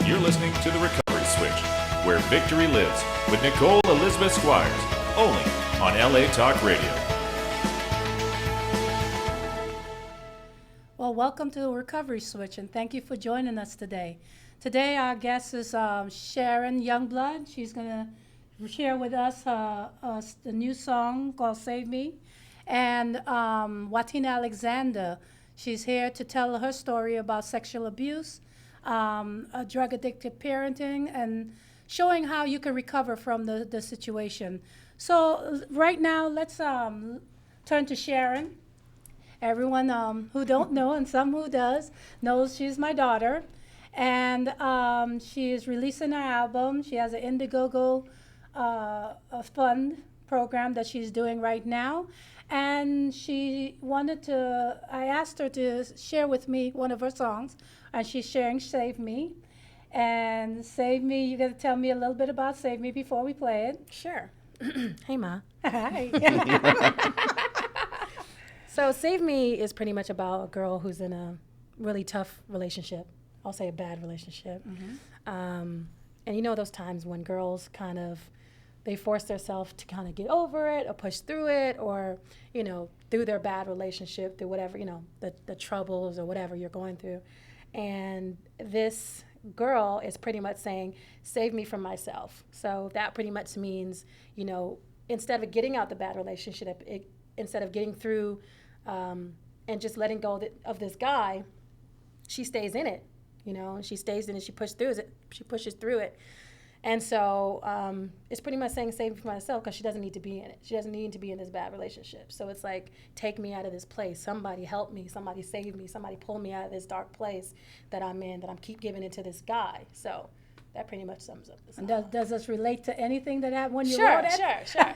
You're listening to The Recovery Switch, where victory lives, with Nicole Elizabeth Squires, only on LA Talk Radio. Well, welcome to The Recovery Switch, and thank you for joining us today. Today, our guest is Sharon Youngblood. She's going to share with us the new song called Save Me. And Watina Alexander, she's here to tell her story about sexual abuse, drug-addicted parenting, and showing how you can recover from the situation. So right now, let's turn to Sharon. Everyone who don't know and some who does knows she's my daughter. And she is releasing her album. She has an Indiegogo fund program that she's doing right now. And I asked her to share with me one of her songs, and she's sharing Save Me. And Save Me, you got to tell me a little bit about Save Me before we play it. Sure. Hey, Ma. Hi. So Save Me is pretty much about a girl who's in a really tough relationship. I'll say a bad relationship. And you know those times when girls they force themselves to kind of get over it or push through it, or, through their bad relationship, through whatever, the troubles or whatever you're going through. And this girl is pretty much saying, save me from myself. So that pretty much means, instead of getting out the bad relationship, instead of getting through and just letting go of this guy, she stays in it, she stays in it, she pushes through it. And so it's pretty much saying save me from myself, because she doesn't need to be in it. She doesn't need to be in this bad relationship. So it's like, take me out of this place. Somebody help me. Somebody save me. Somebody pull me out of this dark place that I'm in, that I'm keep giving it to this guy. So that pretty much sums up the song. And does this relate to anything that happened when you wrote it? Sure.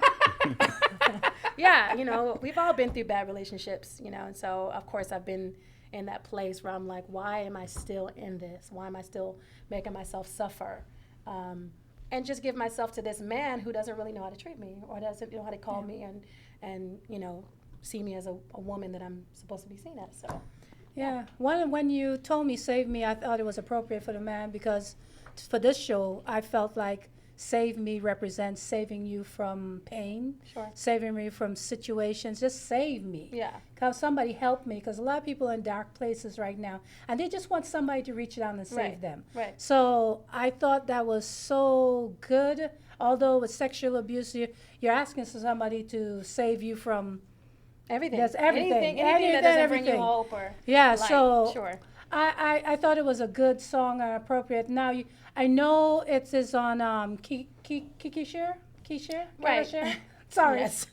Yeah, we've all been through bad relationships, and so, of course, I've been in that place where I'm like, why am I still in this? Why am I still making myself suffer? And just give myself to this man who doesn't really know how to treat me, or doesn't know how to call me and see me as a woman that I'm supposed to be seen as. So, yeah. When you told me Save Me, I thought it was appropriate for the man, because for this show, I felt like Save Me represents saving you from pain, saving me from situations. Just save me. Yeah. Because somebody help me, because a lot of people are in dark places right now, and they just want somebody to reach down and save them. Right. So I thought that was so good. Although with sexual abuse, you're asking for somebody to save you from everything. That's everything. Anything that doesn't bring you hope or light. So sure. I thought it was a good song and appropriate. Now, I know it is on Kiki-Share? Right. Share? Sorry. Yes.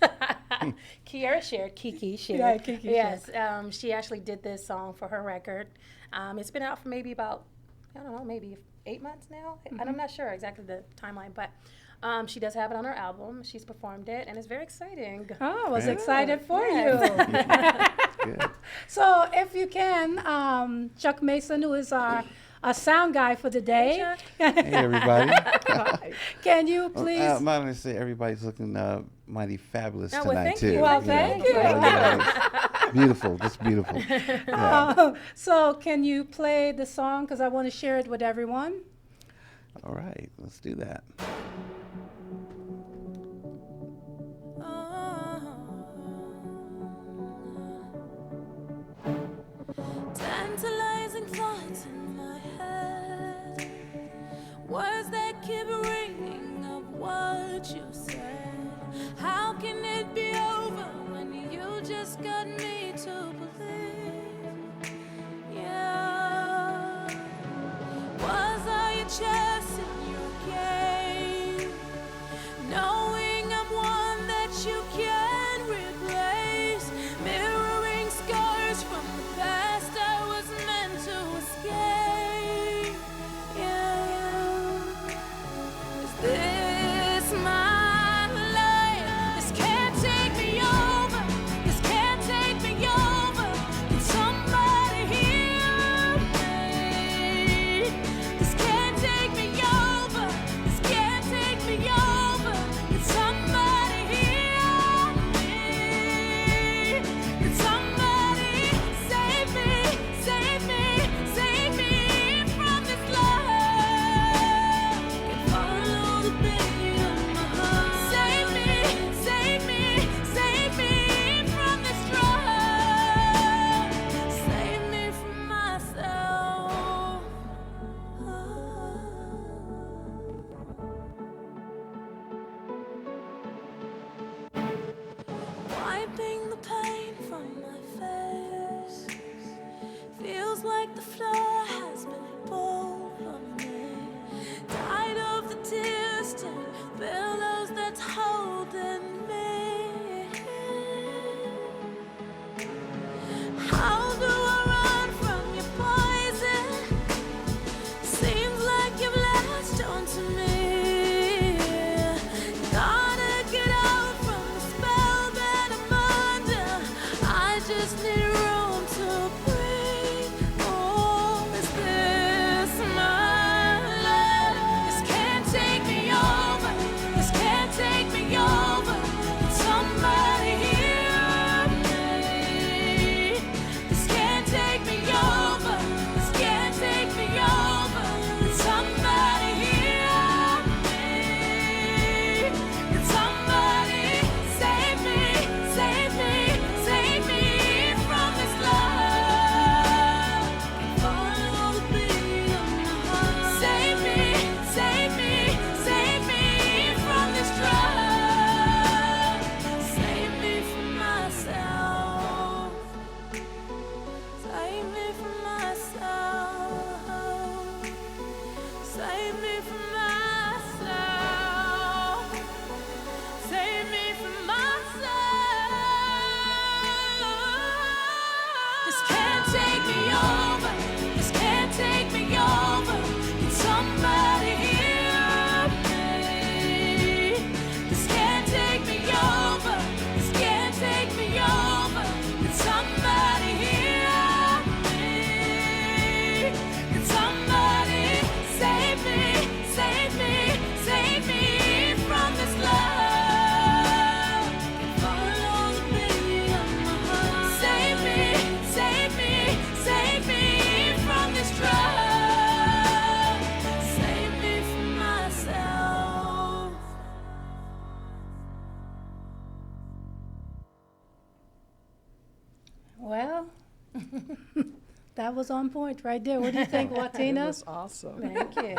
Kiara shared Kiki Share. Yeah, Kiki Yes. She actually did this song for her record. It's been out for maybe about, maybe 8 months now. And I'm not sure exactly the timeline, but she does have it on her album. She's performed it, and it's very exciting. Oh, I was excited for you. Good. So if you can, Chuck Mason, who is our sound guy for the day. Hey, everybody. Can you please? I'm going to say everybody's looking mighty fabulous tonight, thank too. you. Well, thank you. Beautiful, just beautiful. Yeah. So can you play the song? Because I want to share it with everyone. All right, let's do that. Tantalizing thoughts in my head, words that keep ringing of what you said. How can it be over when you just got me to believe? Yeah, was I a chess in your game, knowing I'm one that you can't replace, mirroring scars from the past I was meant to escape. Yeah. That was on point right there. What do you think, It Watina? was awesome. Thank you.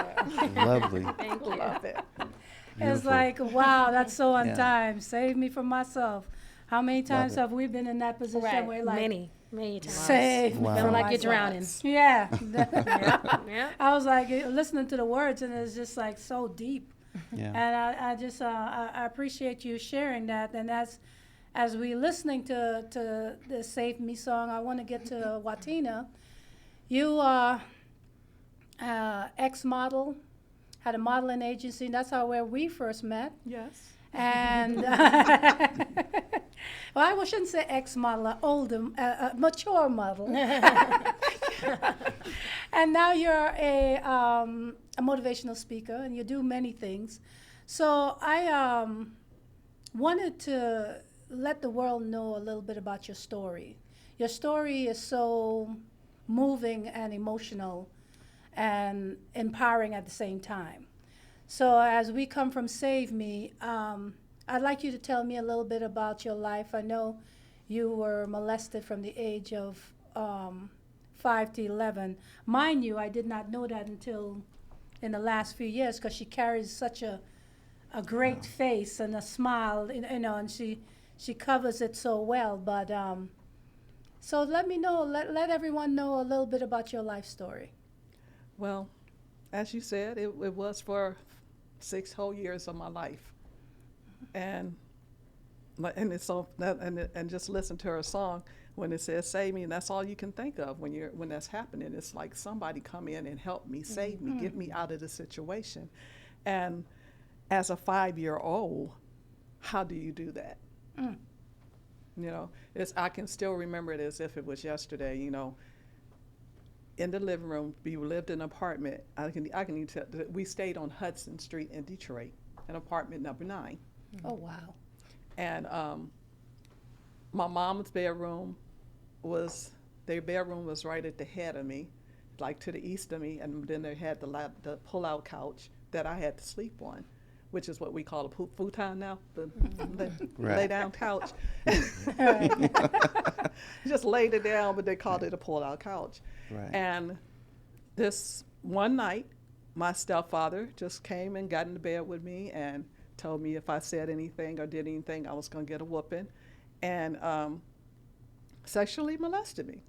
Lovely. Thank you. Love it. It's Beautiful. like, wow, that's so on Yeah. time. Save me from myself. How many times it. have we been in that position Right. where like, Many times. save me Wow. from Feel like you're myself. drowning. Yeah. Yeah. I was like listening to the words, and it's just like so deep. Yeah. And I just I appreciate you sharing that. And as we listening to the Save Me song, I want to get to Watina. You are ex-model, had a modeling agency. And that's where we first met. Yes. And well, I shouldn't say ex-model, older, mature model. And now you're a motivational speaker, and you do many things. So I wanted to let the world know a little bit about your story. Your story is so moving and emotional and empowering at the same time. So as we come from Save Me, I'd like you to tell me a little bit about your life. I know you were molested from the age of 5 to 11. Mind you, I did not know that until in the last few years, because she carries such a great face and a smile, you know, and she covers it so well. But so let me know, let everyone know a little bit about your life story. Well, as you said, it was for 6 whole years of my life, and it's so and just listen to her song when it says "Save Me," and that's all you can think of when that's happening. It's like somebody come in and help me, save me, get me out of the situation. And as a 5-year-old, how do you do that? You know, I can still remember it as if it was yesterday. You know, in the living room, we lived in an apartment. We stayed on Hudson Street in Detroit, in apartment number 9. Oh, wow. And my mom's bedroom was right at the head of me, like to the east of me, and then they had the pull-out couch that I had to sleep on, which is what we call a futon now, the Right. lay-down couch. Just laid it down, but they called it a pull-out couch. Right. And this one night, my stepfather just came and got into bed with me and told me if I said anything or did anything, I was going to get a whooping, and sexually molested me.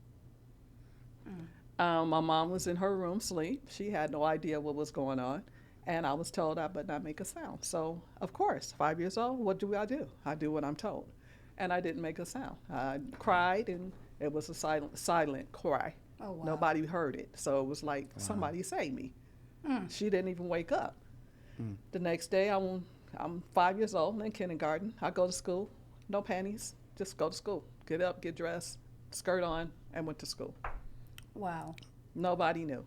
My mom was in her room asleep. She had no idea what was going on, and I was told I better not make a sound. So, of course, 5 years old, what do? I do what I'm told. And I didn't make a sound. I cried, and it was a silent cry. Oh, wow. Nobody heard it. So it was like, somebody save me. She didn't even wake up. The next day, I'm 5 years old in kindergarten. I go to school, no panties, just go to school. Get up, get dressed, skirt on, and went to school. Wow. Nobody knew.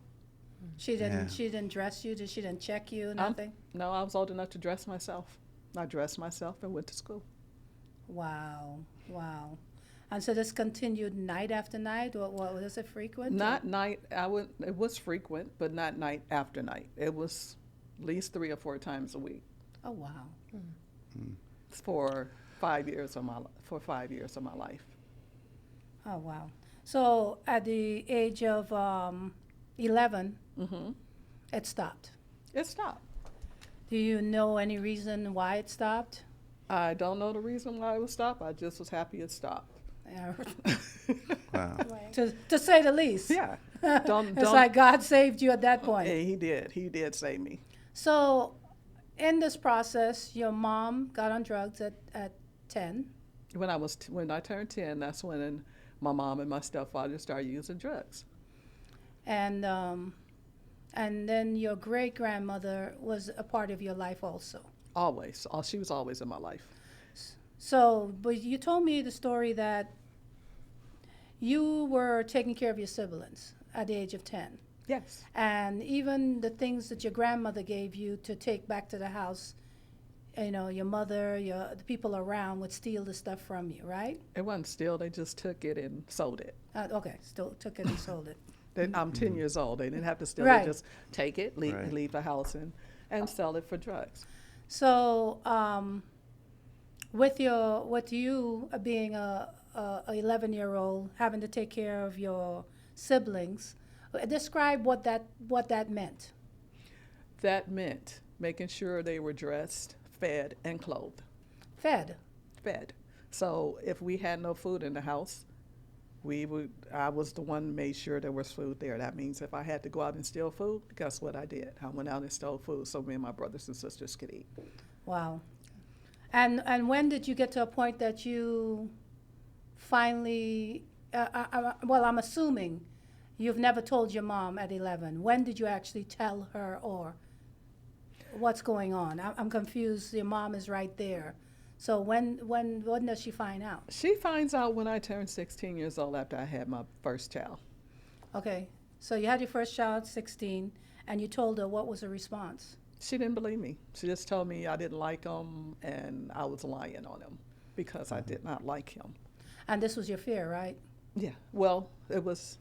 She didn't. Yeah. She didn't dress you. She didn't check you. Nothing. No, I was old enough to dress myself. I dressed myself and went to school. Wow. Wow. And so this continued night after night, or what was it frequent? Not night. It was frequent, but not night after night. It was at least 3 or 4 times a week Oh, wow. for 5 years of my For 5 years of my life. Oh, wow. So at the age of 11, it stopped. It stopped. Do you know any reason why it stopped? I don't know the reason why it was stopped. I just was happy it stopped. Wow. to say the least. Yeah. It's like God saved you at that point. Yeah, he did. He did save me. So in this process, your mom got on drugs at 10. When I turned 10, that's when my mom and my stepfather started using drugs. And then your great grandmother was a part of your life also. Always. She was always in my life. So, but you told me the story that you were taking care of your siblings at the age of 10. Yes. And even the things that your grandmother gave you to take back to the house, you know, your mother, the people around would steal the stuff from you, right? It wasn't steal. They just took it and sold it. Okay, still took it and sold it. I'm 10 years old. They didn't have to steal. Right. They just take it, Right. leave the house, and sell it for drugs. So, with you being a 11-year-old, having to take care of your siblings. Describe what that meant. That meant making sure they were dressed, fed, and clothed. Fed. Fed. So if we had no food in the house, I was the one who made sure there was food there. That means if I had to go out and steal food, guess what I did? I went out and stole food so me and my brothers and sisters could eat. Wow. And when did you get to a point that you finally, well, I'm assuming you've never told your mom at 11. When did you actually tell her, or what's going on? I'm confused. Your mom is right there. So when does she find out? She finds out when I turned 16 years old after I had my first child. Okay. So you had your first child, 16, and you told her. What was her response? She didn't believe me. She just told me I didn't like him and I was lying on him because I did not like him. And this was your fear, right? Yeah. Well, it was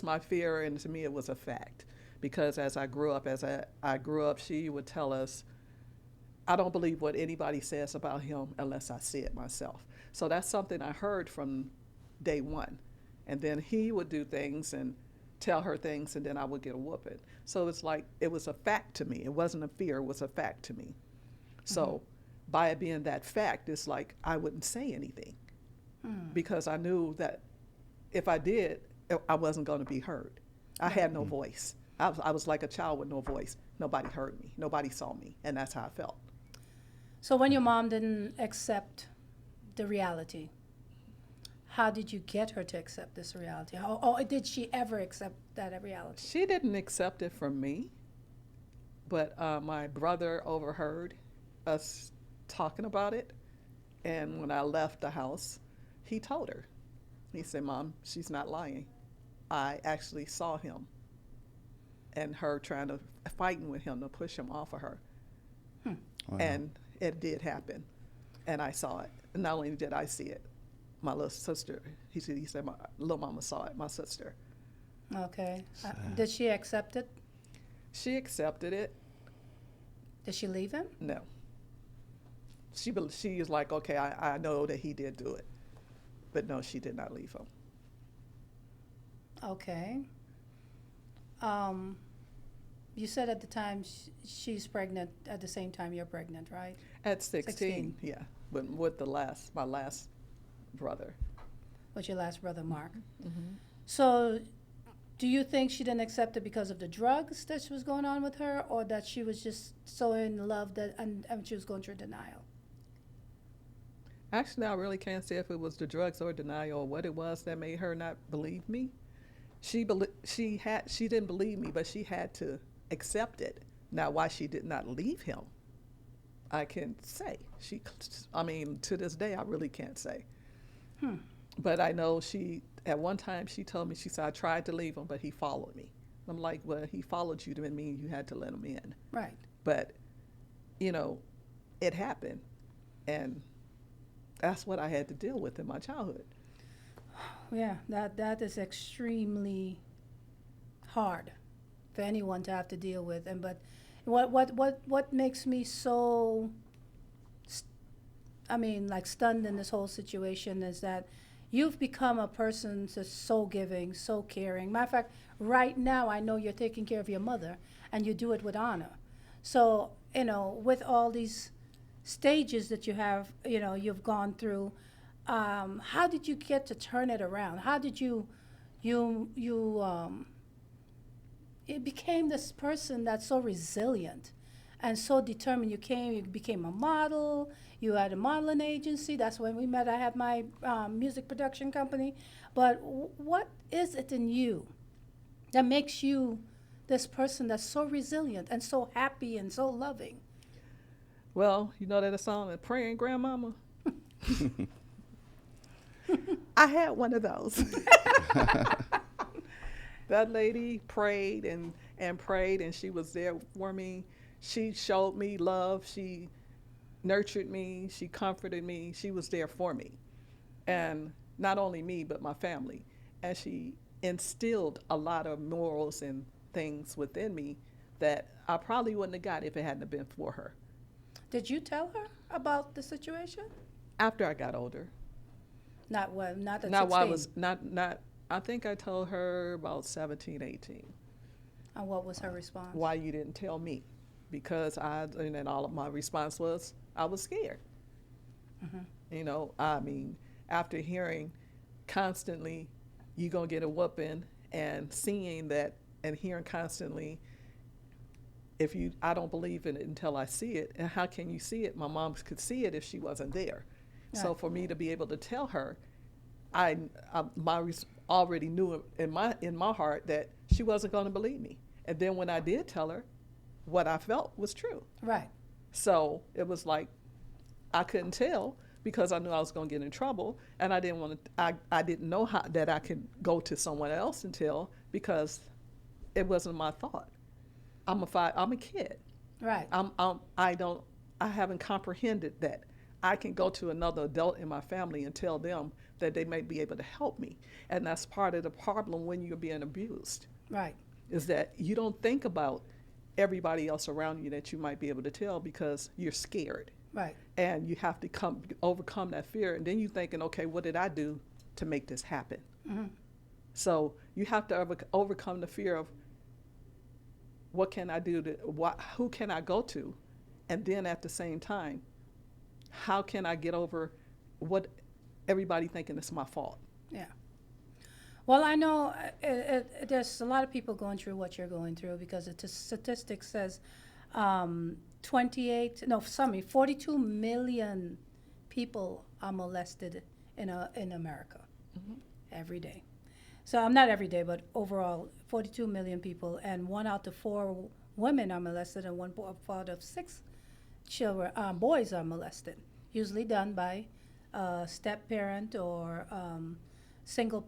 my fear, and to me it was a fact. Because as I grew up, she would tell us, I don't believe what anybody says about him unless I see it myself. So that's something I heard from day one. And then he would do things and tell her things, and then I would get a whooping. So it's like it was a fact to me. It wasn't a fear, it was a fact to me. So by it being that fact, it's like I wouldn't say anything because I knew that if I did, I wasn't going to be heard. I had no voice. I was like a child with no voice. Nobody heard me. Nobody saw me. And that's how I felt. So when your mom didn't accept the reality, how did you get her to accept this reality? Or did she ever accept that reality? She didn't accept it from me, but my brother overheard us talking about it. And when I left the house, he told her. He said, Mom, she's not lying. I actually saw him and her fighting with him to push him off of her. Wow. And it did happen. And I saw it. And not only did I see it, my little sister, he said my little mama saw it, my sister. Okay. Did she accept it? She accepted it. Did she leave him? No. She is like, okay, I know that he did do it. But no, she did not leave him. Okay. You said at the time she's pregnant at the same time you're pregnant, right? At 16, 16. yeah. But with my last brother. With your last brother, Mark. Mm-hmm. So do you think she didn't accept it because of the drugs that was going on with her, or that she was just so in love that and she was going through denial? Actually, I really can't say if it was the drugs or denial or what it was that made her not believe me. She didn't believe me, but she had to accept it. Now, why she did not leave him, I can't say. To this day, I really can't say. But I know at one time she told me, she said, I tried to leave him, but he followed me. I'm like, well, he followed you, didn't mean you had to let him in. Right. But, it happened. And that's what I had to deal with in my childhood. Yeah, that is extremely hard for anyone to have to deal with. But what makes me so stunned in this whole situation is that you've become a person that's so giving, so caring. Matter of fact, right now I know you're taking care of your mother, and you do it with honor. So, with all these stages that you have, you've gone through, how did you get to turn it around? How did you it became this person that's so resilient and so determined? You became a model. You had a modeling agency. That's when we met. I had my music production company. But what is it in you that makes you this person that's so resilient and so happy and so loving? Well, you know that song, Praying Grandmama? I had one of those. That lady prayed and prayed, and she was there for me. She showed me love. She nurtured me. She comforted me. She was there for me. And not only me, but my family. And she instilled a lot of morals and things within me that I probably wouldn't have got if it hadn't been for her. Did you tell her about the situation? After I got older. Not at Not while 16. I think I told her about 17, 18. And what was her response? Why you didn't tell me? Because and then all of my response was, I was scared. You know, I mean, after hearing constantly, you gonna get a whooping, and seeing that and hearing constantly, I don't believe in it until I see it. And how can you see it? My mom could see it if she wasn't there. So Right. for me to be able to tell her, already knew in my heart that she wasn't going to believe me. And then when I did tell her, what I felt was true. Right. So it was like I couldn't tell because I knew I was going to get in trouble, and I didn't want to. I didn't know that I could go to someone else and tell because it wasn't my thought. I'm a kid. Right. I haven't comprehended that I can go to another adult in my family and tell them that they may be able to help me. And that's part of the problem when you're being abused, Right. is that you don't think about everybody else around you that you might be able to tell because you're scared. Right. And you have to overcome that fear. And then you're thinking, okay, what did I do to make this happen? So you have to overcome the fear of what can I do who can I go to? And then at the same time, how can I get over what everybody thinking it's my fault? Yeah. Well, I know there's a lot of people going through what you're going through because the statistics says 42 million people are molested in America every day. So not every day, but overall, 42 million people, and 1 out of 4 women are molested, and 1 out of 6 children, boys are molested. Usually done by a step parent or single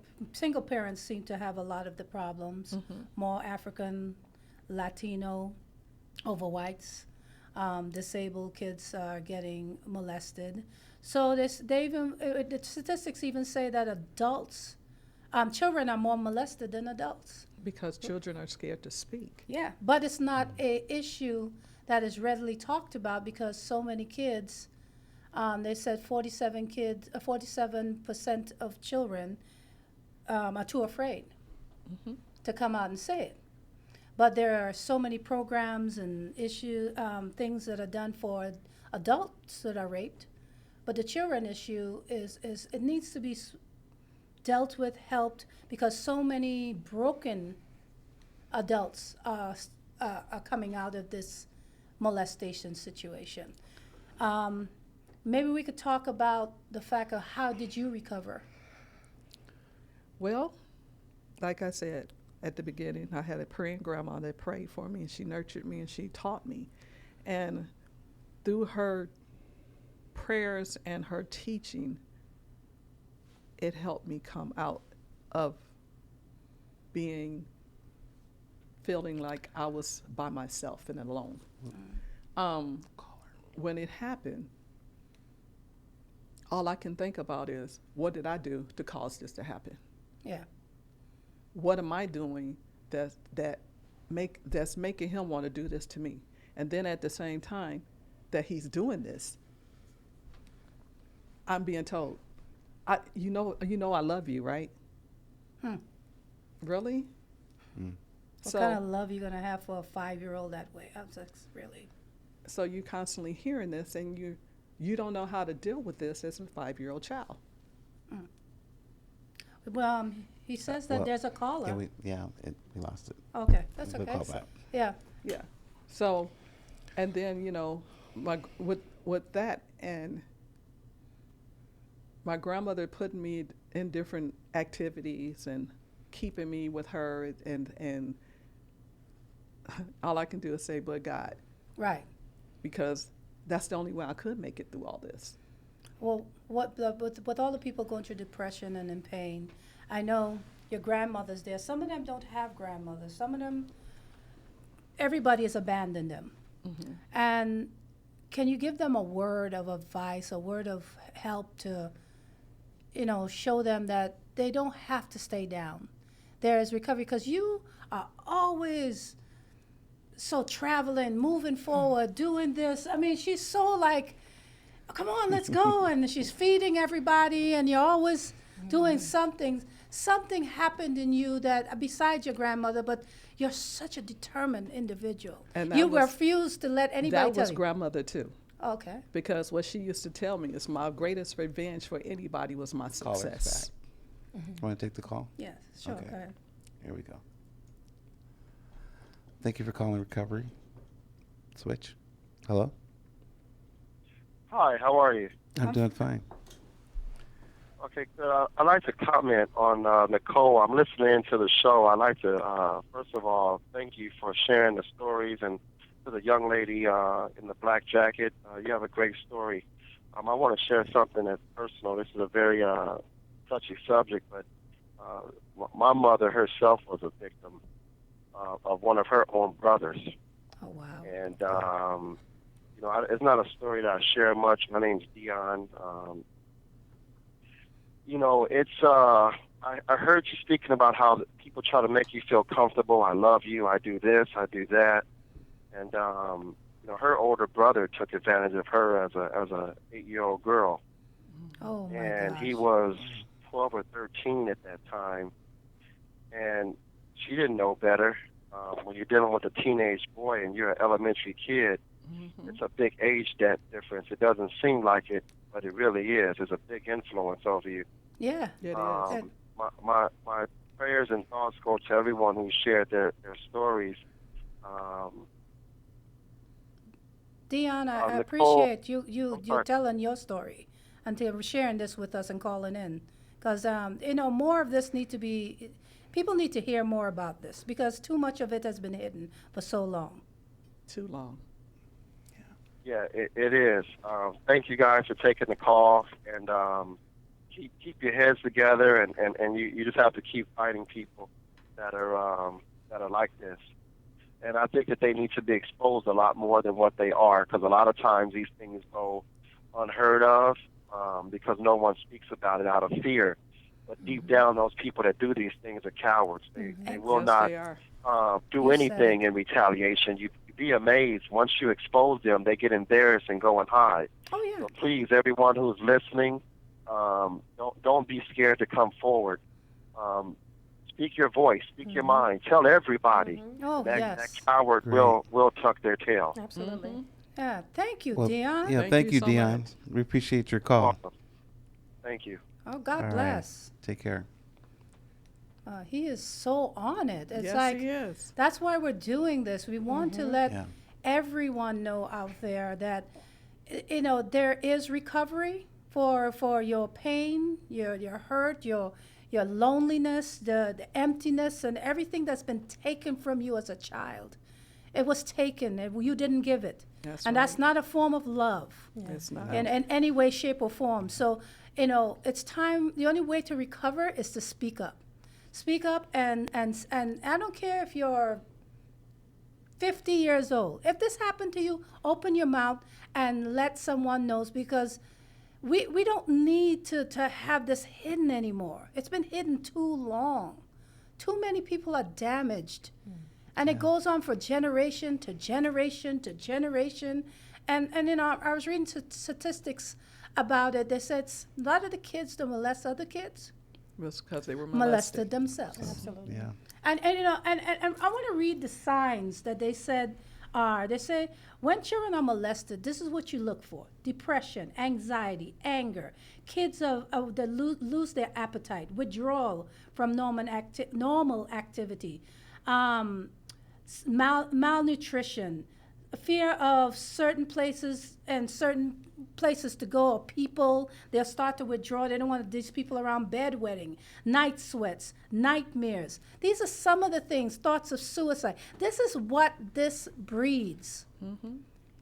parents seem to have a lot of the problems. More African, Latino, over whites. Disabled kids are getting molested. So the statistics even say that children are more molested than adults. Because children are scared to speak. Yeah, but it's not a issue that is readily talked about because so many kids, they said 47% of children are too afraid to come out and say it. But there are so many programs and things that are done for adults that are raped. But the children issue is it needs to be dealt with, helped, because so many broken adults are coming out of this molestation situation. Maybe we could talk about the fact of how did you recover? Well, like I said at the beginning, I had a praying grandma that prayed for me, and she nurtured me, and she taught me. And through her prayers and her teaching, it helped me come out of feeling like I was by myself and alone. When it happened, all I can think about is, what did I do to cause this to happen? Yeah. What am I doing that's making him want to do this to me? And then at the same time that he's doing this, I'm being told, you know I love you, right? Really? What kind of love you gonna have for a 5-year-old that way? That's really. So you're constantly hearing this, and you don't know how to deal with this as a 5-year-old child. Well, he says that Well, there's a caller. We lost it. Okay, that's We'll okay. call back. Yeah. Yeah. So, and then with that, and my grandmother putting me in different activities and keeping me with her, and all I can do is say, but God, Right. because that's the only way I could make it through all this. Well, with all the people going through depression and in pain, I know your grandmother's there. Some of them don't have grandmothers. Some of them, everybody has abandoned them. And can you give them a word of advice, a word of help to, show them that they don't have to stay down? There is recovery, because you are always so traveling, moving forward, doing this. I mean, she's so like, come on, let's go. And she's feeding everybody, and you're always doing something. something happened in you that, besides your grandmother, but you're such a determined individual. And that You was- refuse to let anybody That tell was you. grandmother too, Okay. because what she used to tell me is my greatest revenge for anybody was my Caller's success. back. Want to take the call? Yes, sure, Okay. go ahead. Here we go. Thank you for calling Recovery. Switch. Hello? Hi, how are you? I'm doing fine. Okay, good. I'd like to comment on Nicole. I'm listening to the show. I'd like to, first of all, thank you for sharing the stories, and to the young lady in the black jacket, you have a great story. I want to share something that's personal. This is a very touchy subject, but my mother herself was a victim of one of her own brothers. Oh, wow. And, it's not a story that I share much. My name's Dion. I heard you speaking about how people try to make you feel comfortable. I love you. I do this. I do that. And, her older brother took advantage of her as a 8-year-old girl. Oh, my And gosh. he was 12 or 13 at that time. And she didn't know better. When you're dealing with a teenage boy and you're an elementary kid, it's a big age difference. It doesn't seem like it, but it really is. It's a big influence over you. Yeah. It is. And- My prayers and thoughts go to everyone who shared their stories. Dion, I Nicole- appreciate you're sorry. telling your story and sharing this with us and calling in. Because, more of this people need to hear more about this because too much of it has been hidden for so long. Too long. Yeah, it is. Thank you guys for taking the call, and keep your heads together, and you just have to keep fighting people that are like this. And I think that they need to be exposed a lot more than what they are, because a lot of times these things go unheard of because no one speaks about it out of fear. But deep down, those people that do these things are cowards. They will Yes, not they are. do You said anything in retaliation. You'd be amazed. Once you expose them, they get embarrassed and go and hide. Oh, yeah. So please, everyone who's listening, don't be scared to come forward. Speak your voice. Speak your mind. Tell everybody. Oh, That yes. coward Great. will tuck their tail. Absolutely. Yeah. Thank you, Well, Dion. yeah, Thank thank you you, so Dion. much. We appreciate your call. Awesome. Thank you. Oh, God All right. bless. Take care. He is so on it. It's Yes, like he is. that's why we're doing this. We want to let Yeah. everyone know out there that there is recovery for your pain, your hurt, your loneliness, the emptiness, and everything that's been taken from you as a child. It was taken. You didn't give it, That's and that's right. not a form of love It's not. in any way, shape, or form. So, it's time. The only way to recover is to speak up. Speak up, and I don't care if you're 50 years old. If this happened to you, open your mouth and let someone know, because we don't need to have this hidden anymore. It's been hidden too long. Too many people are damaged. And it goes on for generation to generation to generation. And I was reading statistics about it. They said a lot of the kids that molest other kids It was because they were molested themselves. Absolutely. Yeah. And I want to read the signs that they said are. They say when children are molested, this is what you look for: depression, anxiety, anger. Kids that lose their appetite, withdrawal from normal activity, malnutrition, fear of certain places and certain places to go or people. They'll start to withdraw. They don't want these people around. Bedwetting, night sweats, nightmares. These are some of the things, thoughts of suicide. This is what this breeds.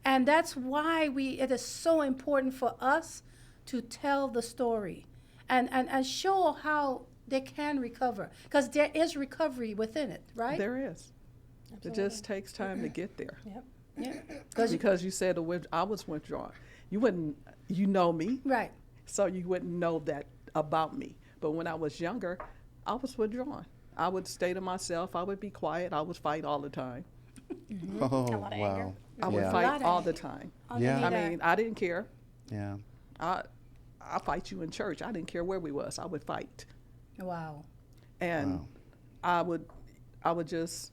And that's why it is so important for us to tell the story and show how they can recover. Because there is recovery within it, right? There is. It just takes time to get there. Yep. Yeah. Because you said I was withdrawn. You know me, Right. so you wouldn't know that about me. But when I was younger, I was withdrawn. I would stay to myself. I would be quiet. I would fight all the time. Oh, lot of anger. wow. I would Yeah. Lot fight of all anger. the time. Yeah. I mean, I didn't care. Yeah. I fight you in church. I didn't care where we was. I would fight. Wow. And I would just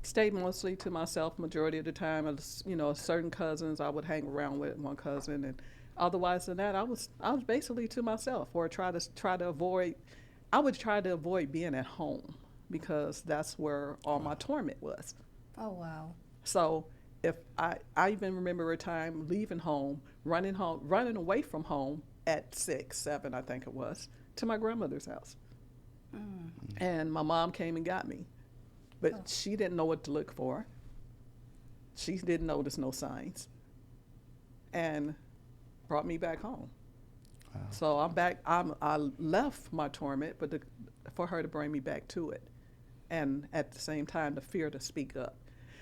stay mostly to myself majority of the time. You know, certain cousins I would hang around with, one cousin, and otherwise than that, I was basically to myself, or try to avoid. I would try to avoid being at home because that's where all my torment was. Oh, wow. So if I even remember a time leaving home, running away from home at 6, 7, I think it was, to my grandmother's house. And my mom came and got me. But she didn't know what to look for. She didn't notice no signs. And brought me back home. Wow. So I'm back. I left my torment, but for her to bring me back to it. And at the same time, the fear to speak up.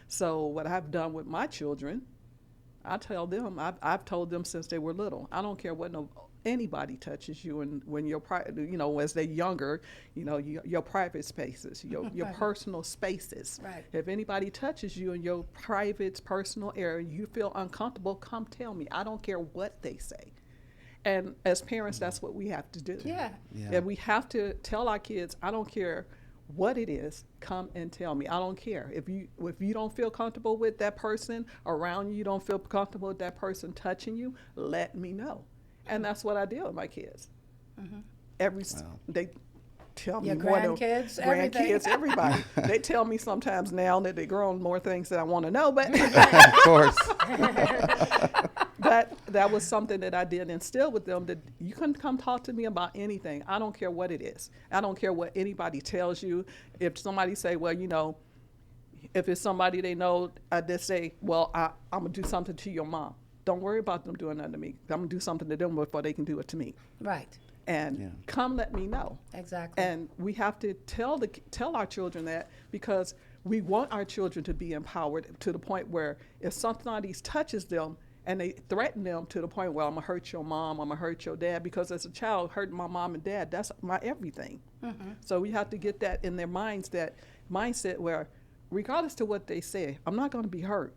So what I've done with my children, I tell them, I've told them since they were little, I don't care what anybody touches you, and when you're, you know, as they're younger, you know, your private spaces, your personal spaces. Right. If anybody touches you in your private, personal area, you feel uncomfortable, come tell me. I don't care what they say. And as parents, that's what we have to do. Yeah. And we have to tell our kids, I don't care what it is, come and tell me. I don't care. If you don't feel comfortable with that person around you, don't feel comfortable with that person touching you, let me know. And that's what I deal with my kids. They tell me Your more than grandkids, everything. grandkids, everybody. They tell me sometimes now that they're grown more things that I want to know, but Of course. that was something that I did instill with them, that you can come talk to me about anything. I don't care what it is. I don't care what anybody tells you. If somebody say, well, you know, if it's somebody they know, they say, well, I'm going to do something to your mom. Don't worry about them doing that to me. I'm going to do something to them before they can do it to me. Right. And come let me know. Exactly. And we have to tell our children that, because we want our children to be empowered to the point where if somebody touches them and they threaten them to the point where I'm going to hurt your mom, I'm going to hurt your dad, because as a child, hurting my mom and dad, that's my everything. So we have to get that in their minds, that mindset where regardless to what they say, I'm not going to be hurt.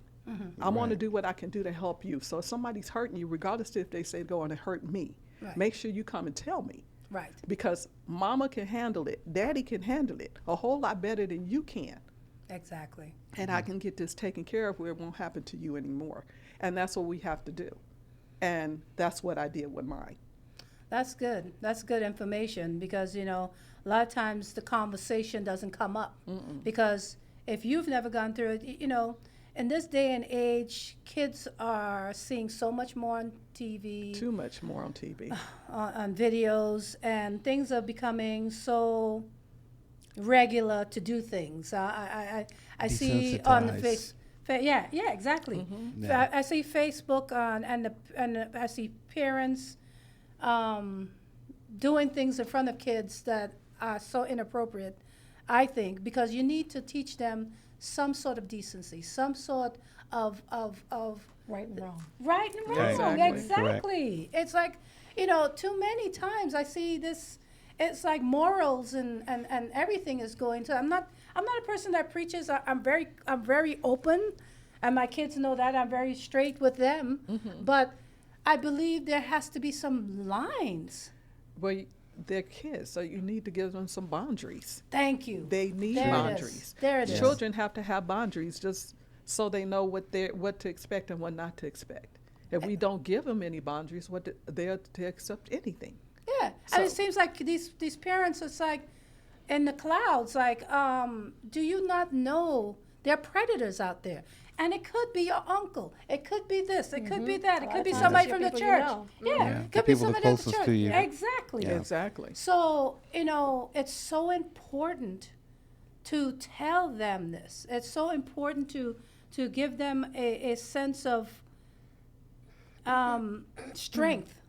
I want to do what I can do to help you. So if somebody's hurting you, regardless to if they say go on and hurt me, make sure you come and tell me. Right. Because mama can handle it, daddy can handle it a whole lot better than you can. Exactly. And I can get this taken care of where it won't happen to you anymore. And that's what we have to do. And that's what I did with mine. That's good. That's good information, because, you know, a lot of times the conversation doesn't come up. Because if you've never gone through it, you know, in this day and age, kids are seeing so much more on TV. Too much more on TV. On videos, and things are becoming so regular to do things. I see on the Desensitized. yeah, exactly. Yeah. I see Facebook and I see parents doing things in front of kids that are so inappropriate, I think, because you need to teach them some sort of decency, some sort of Right and wrong. right and wrong. Exactly. Exactly. It's like, you know, too many times I see this. It's like morals and everything is going to. I'm not a person that preaches. I'm very open, and my kids know that. I'm very straight with them. But I believe there has to be some lines. Well, they're kids, so you need to give them some boundaries. Thank you. They need There it is. boundaries. There it is. Children have to have boundaries just so they know what to expect and what not to expect. If we don't give them any boundaries, they're to accept anything. Yeah, and it So- seems like these parents, it's like in the clouds, like, do you not know there are predators out there? And it could be your uncle. It could be this. It could be that. It lot could of be times somebody it's your from the people you church. know. Yeah, Yeah, it the could be people the somebody at the closest church. to you. Exactly. Yeah. Exactly. So, you know, it's so important to tell them this. It's so important to give them a sense of strength,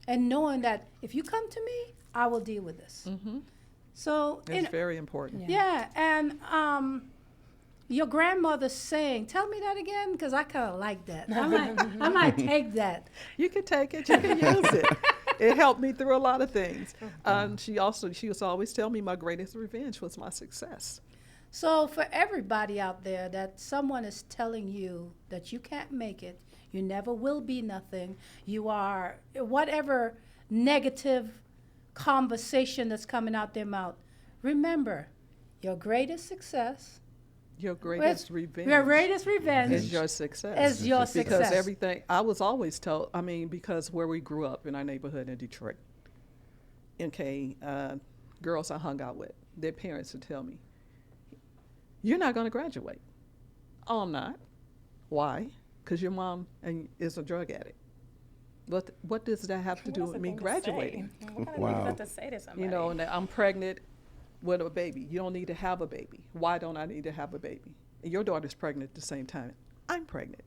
and knowing that if you come to me, I will deal with this. So, you It's know, very important. yeah, and your grandmother saying, tell me that again, because I kind of like that. I might take that. You can take it. You can use it. It helped me through a lot of things. She was always telling me my greatest revenge was my success. So for everybody out there that someone is telling you that you can't make it, you never will be nothing, you are whatever negative conversation that's coming out their mouth, remember, your greatest success, Your greatest revenge your greatest revenge is your success. is your Because success. everything, I was always told, I mean, because where we grew up in our neighborhood in Detroit, girls I hung out with, their parents would tell me, "You're not going to graduate." "Oh, I'm not." "Why?" "Because your mom is a drug addict." What does that have to do with me graduating? What kind of Wow. thing is that to say to somebody? You know, and I'm pregnant with a baby. You don't need to have a baby. Why don't I need to have a baby? And your daughter's pregnant at the same time. I'm pregnant.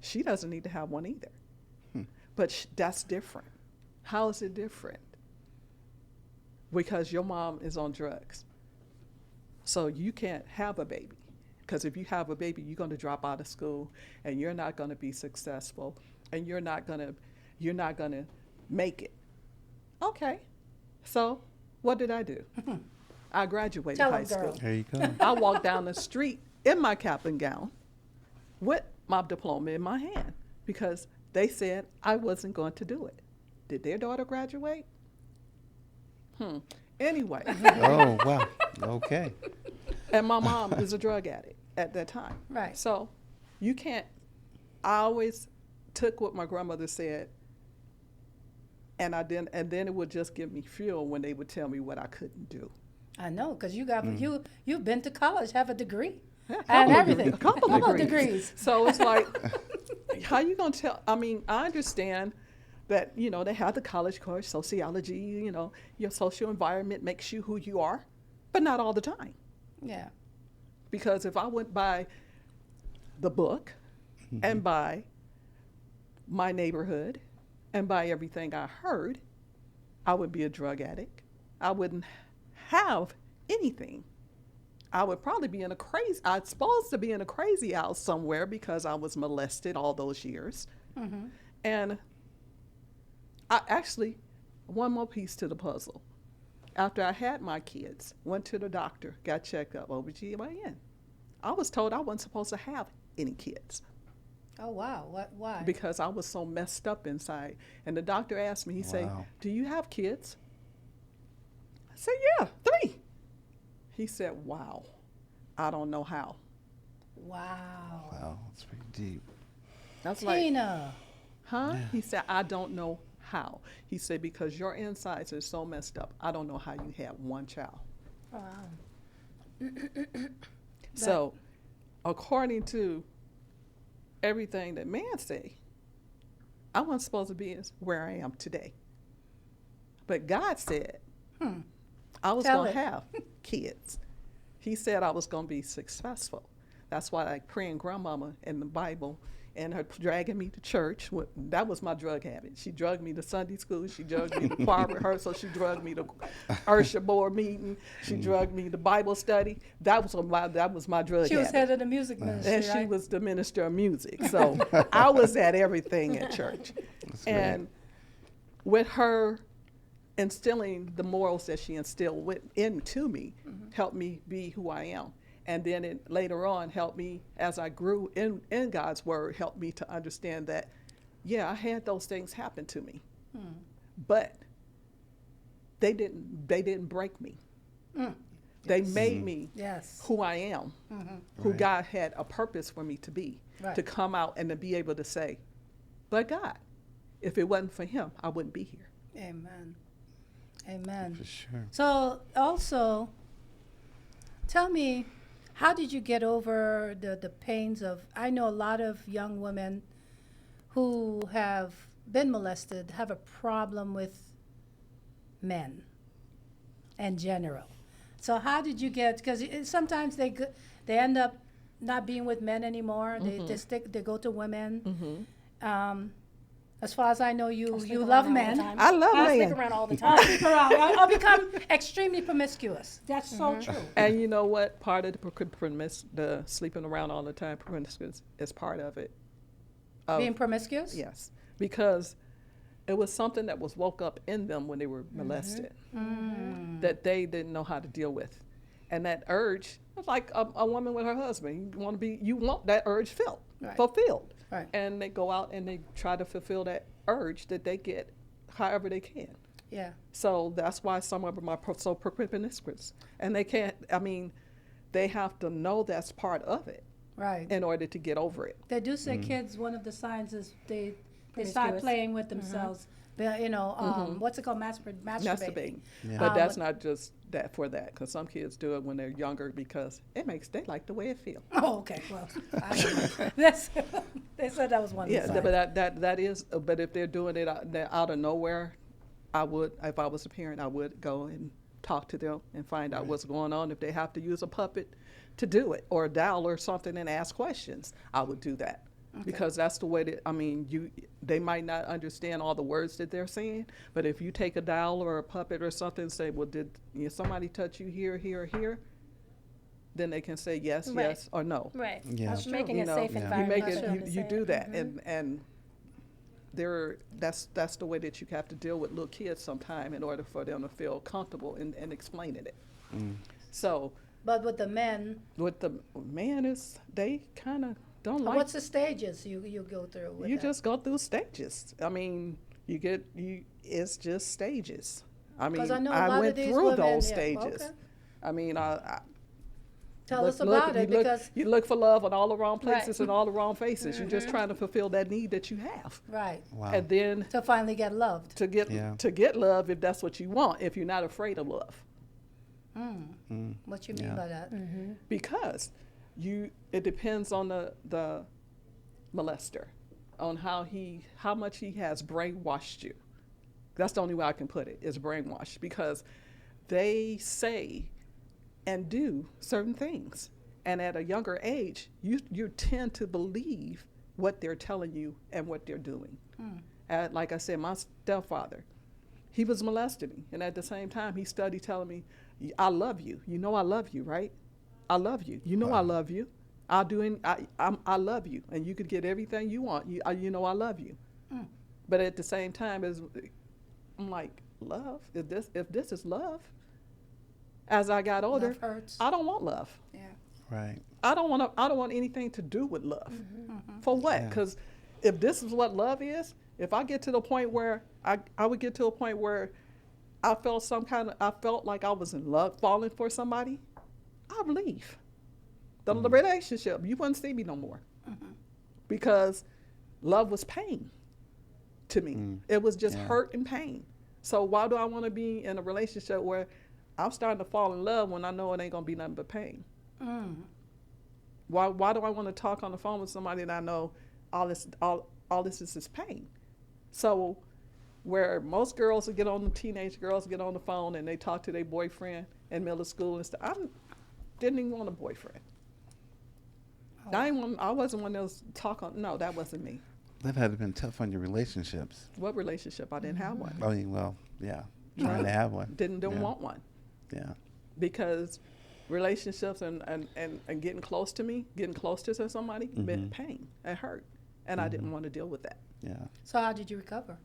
She doesn't need to have one either. But that's different. How is it different? Because your mom is on drugs. So you can't have a baby. Because if you have a baby, you're going to drop out of school and you're not going to be successful and you're not going to make it. Okay. So what did I do? I graduated Tell high 'em, girl. school. There you go. I walked down the street in my cap and gown with my diploma in my hand because they said I wasn't going to do it. Did their daughter graduate? Anyway, Oh, wow. Okay. and my mom is a drug addict at that time. Right. So you can't, I always took what my grandmother said and then it would just give me fuel when they would tell me what I couldn't do. I know, because you've been to college, have a degree, Yeah, and couple of everything. degrees, couple Couple of degrees. degrees. So it's like, how you gonna tell? I mean, I understand that they have the college course, sociology. Your social environment makes you who you are, but not all the time. Yeah. Because if I went by the book, and by my neighborhood, and by everything I heard, I would be a drug addict. I wouldn't have anything. I would probably be I'm supposed to be in a crazy house somewhere because I was molested all those years. And I actually, one more piece to the puzzle. After I had my kids, went to the doctor, got checked up, OBGYN. I was told I wasn't supposed to have any kids Oh, wow. Why? because I was so messed up inside. And the doctor asked me, he said, Wow. "Do you have kids?" I said, "Yeah, 3." He said, "Wow, I don't know how." Wow. Wow. That's pretty deep. That's like, Tina. huh? He said, "I don't know how." He said, "Because your insides are so messed up, I don't know how you had one child." Wow. So, according to everything that man say, I wasn't supposed to be where I am today. But God said I was Tell going to it. have kids. He said I was going to be successful. That's why I praying grandmama in the Bible and her dragging me to church. That was my drug habit. She drugged me to Sunday school. She drugged me to choir rehearsal. She drugged me to Ursha board meeting. She drugged me to Bible study. That was my drug She habit. was head of the music ministry, And she right? was the minister of music. So I was at everything at church. And with her instilling the morals that she instilled into me, helped me be who I am. And then it later on helped me, as I grew in God's word, helped me to understand that, yeah, I had those things happen to me. But they didn't break me. They made me Yes. who I am, who Right. God had a purpose for me to be, Right. to come out and to be able to say, but God, if it wasn't for him, I wouldn't be here. Amen. Amen. For sure. So also, tell me, how did you get over the pains of, I know a lot of young women who have been molested have a problem with men in general. So how did you get, because sometimes they end up not being with men anymore. They go to women. As far as I know, you love men. I love I men. stick around all the time. Stick around. I'll become extremely promiscuous. That's so true. And you know what? Part of the sleeping around all the time promiscuous is part of it. Being promiscuous? Yes, because it was something that was woke up in them when they were molested that they didn't know how to deal with. And that urge, it's like a woman with her husband. You want that urge Right. fulfilled. Right. And they go out and they try to fulfill that urge that they get however they can. Yeah. So that's why some of them are so promiscuous. And they can't, I mean, they have to know that's part of it Right. in order to get over it. They do say kids, one of the signs is they start Promiscuous. playing with themselves. You know, what's it called? Masturbating. Masturbating. Yeah. But that's not just that for that, because some kids do it when they're younger because they like the way it feels. Oh, okay. Well, I don't know. They said that was one of Yeah, the but signs. that is, but if they're doing it out of nowhere, I would, if I was a parent, I would go and talk to them and find out what's going on. If they have to use a puppet to do it, or a doll or something and ask questions, I would do that. Because that's the way that, I mean, they might not understand all the words that they're saying, but if you take a doll or a puppet or something and say, well, did somebody touch you here, here, or here? Then they can say yes, Right. yes, or no. Right. Yeah. That's True. making You a know, safe Yeah. You environment. make for them it, to you say do it. that, and that's the way that you have to deal with little kids sometime in order for them to feel comfortable in explaining it. So But with the men, with the man is they kind of don't like. what's the stages you go through with You that? just go through stages. I mean, it's just stages. I mean, 'Cause I know a lot of went these through women- those yeah, stages. okay. I mean, Tell us about it, because, you look for love in all the wrong places and all the wrong faces. You're just trying to fulfill that need that you have, right, Wow. and then to finally get loved. to get Yeah. love, if that's what you want, if you're not afraid of love, What you mean Yeah. by that? because it depends on the molester, on how much he has brainwashed you. That's the only way I can put it, is brainwashed, because they say and do certain things, and at a younger age you tend to believe what they're telling you and what they're doing. Like I said, my stepfather, he was molesting me, and at the same time he studied telling me, I love you, you know I love you, right? I love you, you know I love you, I love you, and you could get everything you want, you know I love you. But at the same time, I'm like, love? If this is love? As I got older, Love hurts. I don't want love. Yeah. Right. I don't want anything to do with love. For what? Yeah. Because if this is what love is, if I get to the point where I would get to a point where I felt like I was in love, falling for somebody, I'd leave the relationship. You wouldn't see me no more, because love was pain to me. It was just Yeah. hurt and pain. So why do I want to be in a relationship where I'm starting to fall in love when I know it ain't gonna be nothing but pain? Why do I want to talk on the phone with somebody that I know all this is pain? So where most girls will teenage girls get on the phone and they talk to their boyfriend in middle school and stuff, I didn't even want a boyfriend. I wasn't one of those no, that wasn't me. That had been tough on your relationships. What relationship? I didn't have one. I mean, well, yeah, trying to have one. Didn't Yeah. want one. Yeah. Because relationships and getting close to somebody meant pain and hurt, and I didn't want to deal with that. Yeah. So how did you recover?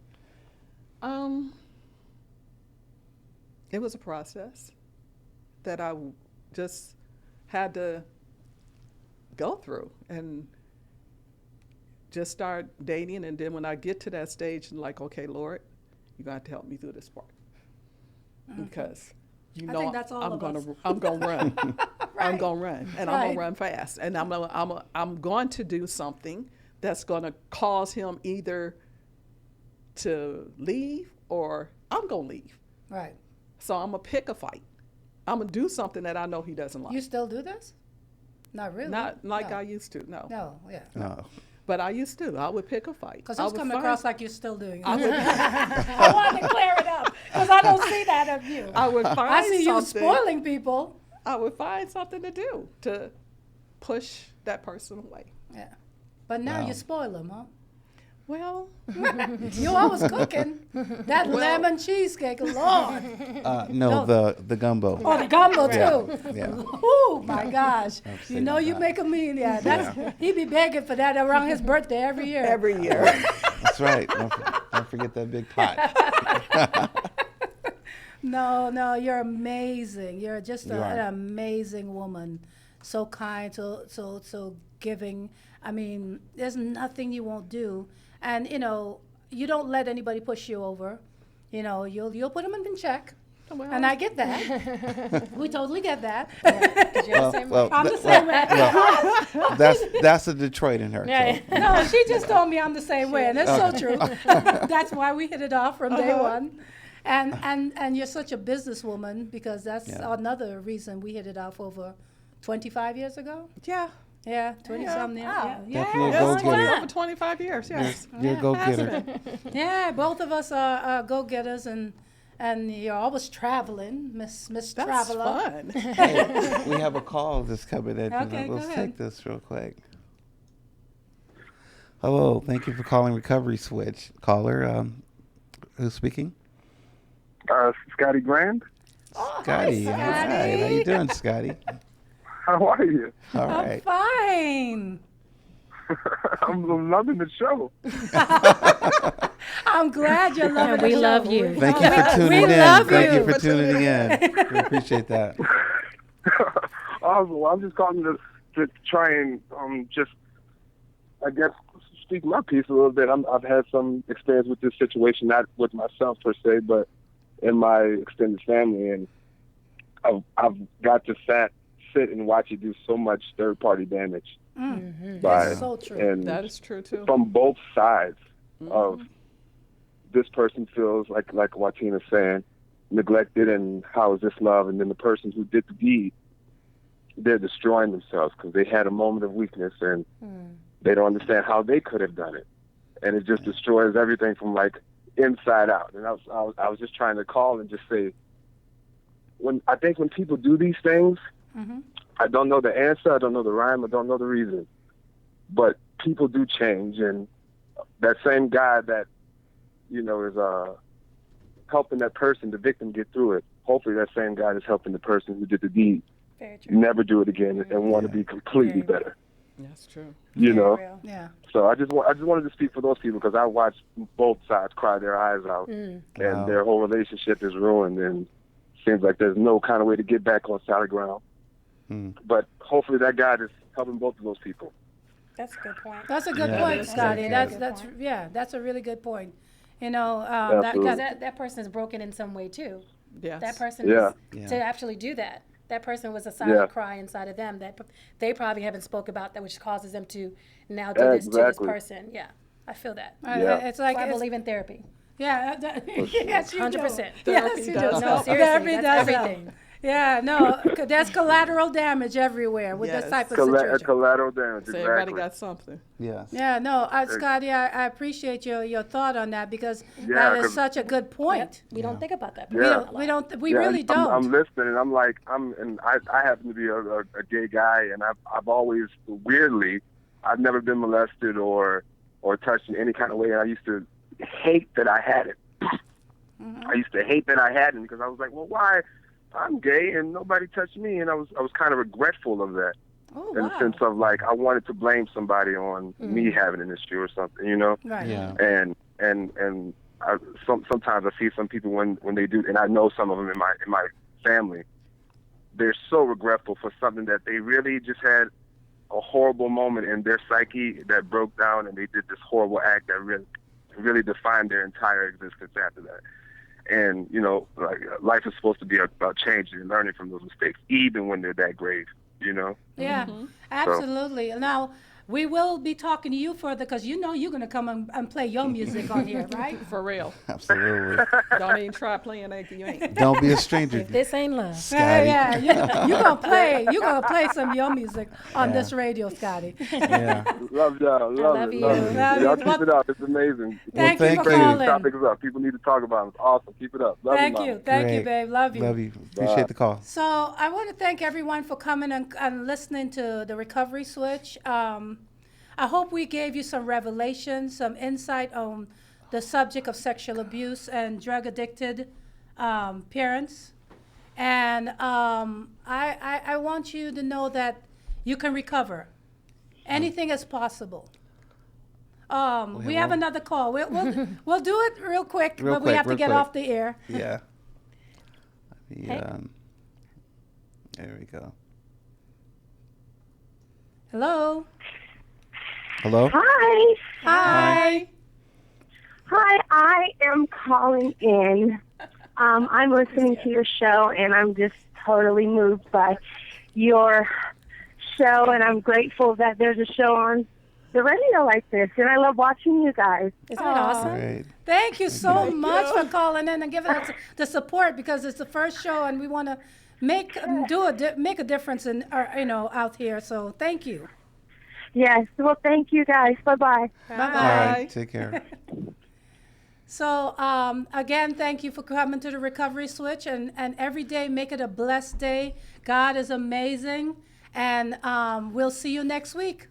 It was a process that I just had to go through and just start dating, and then when I get to that stage, I'm like, okay, Lord, you're going to have to help me through this part, because you I know think that's all I'm of gonna us. I'm gonna run. I'm Right. gonna run, and I'm Right. gonna run fast, and I'm going to do something that's gonna cause him either to leave or I'm gonna leave. Right. So I'm gonna pick a fight. I'm gonna do something that I know he doesn't like. You still do this? Not really. Not like no. I used to, no. No, yeah. No. But I used to. I would pick a fight. Because I it's would coming find- across like you're still doing it. I would, I wanted to clear it up because I don't see that of you. I would find I see you something. spoiling people. I would find something to do to push that person away. Yeah. But now Wow. you spoil them, huh? Well, You always cooking. That lemon cheesecake, Lord. No, the gumbo. Oh, the gumbo Yeah. too. Yeah. Oh my gosh. I've You seen know you that. make a meal, yeah. He be begging for that around his birthday every year. every year. That's right. Don't forget that big pot. No, you're amazing. You're just You an are. amazing woman. So kind, so giving. I mean, there's nothing you won't do. And, you know, you don't let anybody push you over. you know, you'll put them in check. Well, And I get that. We totally get that. Well, I'm the same way. well, that's the Detroit in her. Yeah. So. No, she just told me I'm the same way, and it's so true. That's why we hit it off from day one. And you're such a businesswoman, because that's Yeah. another reason we hit it off over 25 years ago. yeah. Yeah, 20 something. Wow. Yeah, Definitely yeah, a Yes, go-getter. over 25 years, yes. You're a go-getter. yeah. Both of us are go-getters, and you're always traveling, Miss That's Traveler. fun. We have a call that's coming in. Okay, Let's go take ahead. this real quick. Hello, thank you for calling Recovery Switch. Caller, who's speaking? Scotty Grand. Scotty. All right. How you doing, Scotty? How are you? All I'm right. fine. I'm loving the show. I'm glad you're loving And the we show. love you. Thank you for tuning in. love Thank you you. for tuning in. We appreciate that. Awesome. Well, I'm just calling to try and just, I guess, speak my piece a little bit. I've had some experience with this situation, not with myself per se, but in my extended family, and I've got to sit and watch it do so much third-party damage. That's so true. And That is true, too. from both sides of this person feels like Watina's saying, neglected, and how is this love? And then the person who did the deed, they're destroying themselves because they had a moment of weakness and they don't understand how they could have done it, and it just destroys everything from like inside out. And I was just trying to call and just say, when people do these things, I don't know the answer, I don't know the rhyme, I don't know the reason, but people do change, and that same guy that is helping that person, the victim, get through it. Hopefully, that same guy is helping the person who did the deed Very true. never do it again and want to be completely better. That's true. You know. Real. Yeah. So I just wanted to speak for those people because I watched both sides cry their eyes out, and their whole relationship is ruined, and seems like there's no kind of way to get back on solid ground. But hopefully, that guy is helping both of those people. That's a good point. That's a good Yeah, point, that's Scotty. very That's that's a really good point. You know, Absolutely. Because that person is broken in some way too. Yes. That person Yeah. is, to actually do that. That person was a silent Yeah. cry inside of them that they probably haven't spoke about, that which causes them to now do this to this Exactly. person. Yeah, I feel that. Yeah. It's like I it's, believe in therapy. yeah, yes, you do. 100%. Therapy Yes, you does do. No, help. seriously, Therapy that's does help. everything. Yeah, no, there's collateral damage everywhere with this Yes. type of situation. Collateral damage. So Exactly. everybody got something. Yes. Yeah, no, Scotty, I appreciate your thought on that, because Yeah, that is 'cause- such a good point. We don't think about that. Yeah. We Yeah, really don't. I'm listening, and I'm like, I happen to be a gay guy, and I've always, weirdly, I've never been molested or touched in any kind of way, and I used to hate that I had it. I used to hate that I hadn't, because I was like, well, why? I'm gay and nobody touched me, and I was kind of regretful of that, Oh, in the sense of like I wanted to blame somebody on me having an issue or something, you know. Right. Yeah. And sometimes I see some people when they do, and I know some of them in my family, they're so regretful for something that they really just had a horrible moment in their psyche that broke down, and they did this horrible act that really defined their entire existence after that. And like life is supposed to be about changing and learning from those mistakes, even when they're that grave, Yeah, absolutely. Now, we will be talking to you further, because you're going to come and play your music on here, right? For real. Absolutely. Don't even try playing that. You ain't. Don't be a stranger. If this ain't love. Scotty. Yeah, you're gonna play some of your music on this radio, Scotty. Yeah. Love y'all. love you. Love Y'all you. keep it up. It's amazing. Thank Well, you for thank you. calling. Topic is up. People need to talk about it. It's awesome. Keep it up. Love Thank Mama. you, thank you, Great. babe. Love you. Love you. Appreciate the call. So I want to thank everyone for coming and listening to the Recovery Switch. I hope we gave you some revelation, some insight on the subject of sexual abuse and drug-addicted parents. And I want you to know that you can recover. Anything is possible. We have another call. We'll do it real quick, Real but we quick, have to real get quick. off the air. Yeah. There we go. Hello. Hello? Hi. Hi. Hi, I am calling in. I'm listening to your show, and I'm just totally moved by your show, and I'm grateful that there's a show on the radio like this, and I love watching you guys. Isn't it awesome? Great. Thank you so much for calling in and giving us the support, because it's the first show and we want to make a difference in out here. So thank you. Yes, well, thank you guys. Bye-bye. Bye All bye. right. Take care. So again, thank you for coming to the Recovery Switch, and every day make it a blessed day. God is amazing, and we'll see you next week.